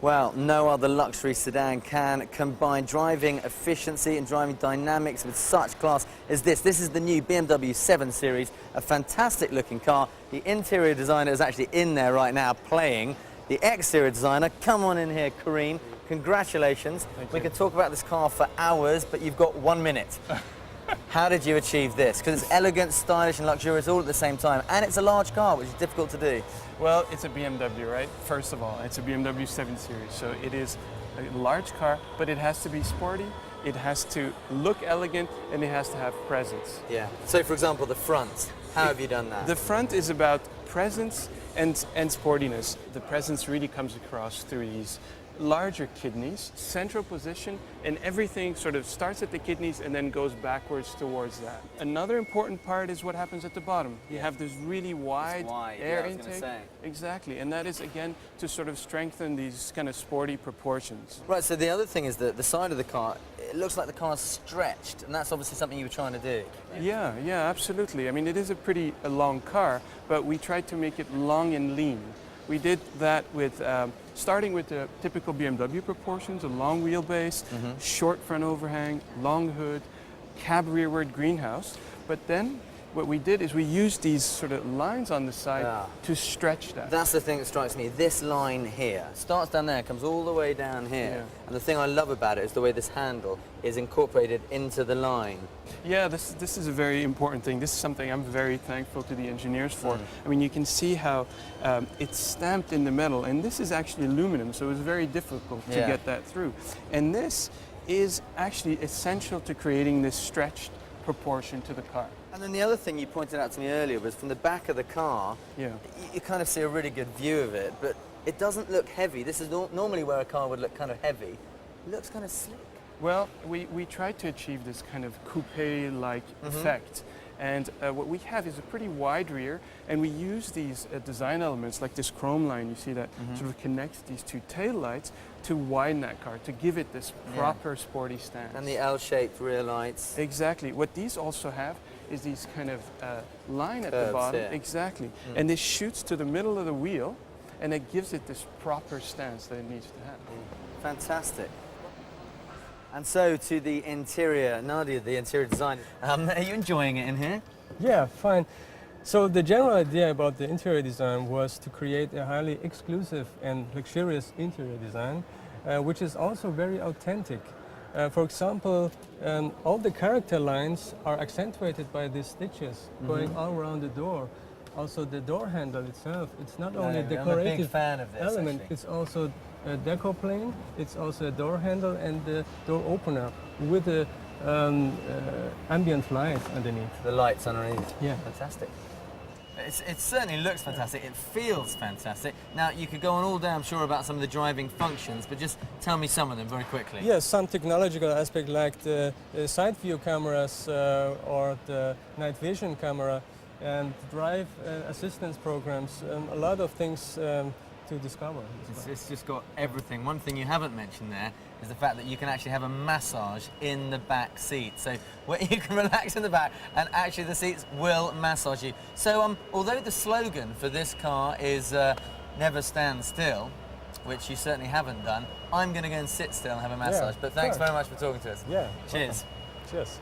Well, no other luxury sedan can combine driving efficiency and driving dynamics with such class as this. This is the new BMW 7 Series, a fantastic looking car. The interior designer is actually in there right now playing. The exterior designer, come on in here, Karim. Congratulations. We could talk about this car for hours, but you've got 1 minute. How did you achieve this? Because it's elegant, stylish and luxurious all at the same time, and it's a large car, which is difficult to do. Well, it's a BMW, right? First of all, it's a BMW 7 Series, so it is a large car, but it has to be sporty, it has to look elegant, and it has to have presence. Yeah. So, for example, the front, how have you done that? The front is about presence and sportiness. The presence really comes across through these larger kidneys, central position, and everything sort of starts at the kidneys and then goes backwards towards that. Another important part is what happens at the bottom. You have this really wide air intake. Exactly, and that is again to sort of strengthen these kind of sporty proportions. Right, so the other thing is that the side of the car, it looks like the car's stretched, and that's obviously something you were trying to do. Yeah, absolutely. I mean, it is a pretty long car, but we tried to make it long and lean. We did that with starting with the typical BMW proportions, a long wheelbase, short front overhang, long hood, cab rearward greenhouse. But then what we did is we used these sort of lines on the side to stretch that. That's the thing that strikes me. This line here starts down there, comes all the way down here. And the thing I love about it is the way this handle is incorporated into the line. Yeah, this is a very important thing. This is something I'm very thankful to the engineers for. I mean, you can see how it's stamped in the metal, and this is actually aluminum, so it's very difficult to get that through. And this is actually essential to creating this stretched proportion to the car. And then the other thing you pointed out to me earlier was from the back of the car, you kind of see a really good view of it, but it doesn't look heavy. This is normally where a car would look kind of heavy. It looks kind of slick. Well, we tried to achieve this kind of coupe-like effect. And what we have is a pretty wide rear, and we use these design elements like this chrome line, you see that sort of connects these two tail lights to widen that car, to give it this proper sporty stance. And the L-shaped rear lights. Exactly. What these also have is these kind of line at the bottom. Exactly. And this shoots to the middle of the wheel, and it gives it this proper stance that it needs to have. Fantastic. And so to the interior, Nadia, the interior design. Are you enjoying it in here? Yeah, fine. So the general idea about the interior design was to create a highly exclusive and luxurious interior design, which is also very authentic. For example, all the character lines are accentuated by these stitches going all around the door. Also the door handle itself, it's not only a decorative I'm a big fan of this, element, actually. it's also a deco plane, it's also a door handle and the door opener with a ambient light underneath. The lights underneath. Yeah. Fantastic. It certainly looks fantastic. It feels fantastic. Now, you could go on all day, I'm sure, about some of the driving functions, but just tell me some of them very quickly. Yes, some technological aspect like the side view cameras or the night vision camera and drive assistance programs, a lot of things to discover. It's just got everything. One thing you haven't mentioned there is the fact that you can actually have a massage in the back seat. So where you can relax in the back and actually the seats will massage you. So although the slogan for this car is never stand still, which you certainly haven't done, I'm going to go and sit still and have a massage. But thanks very much for talking to us. Yeah. Cheers. Cheers.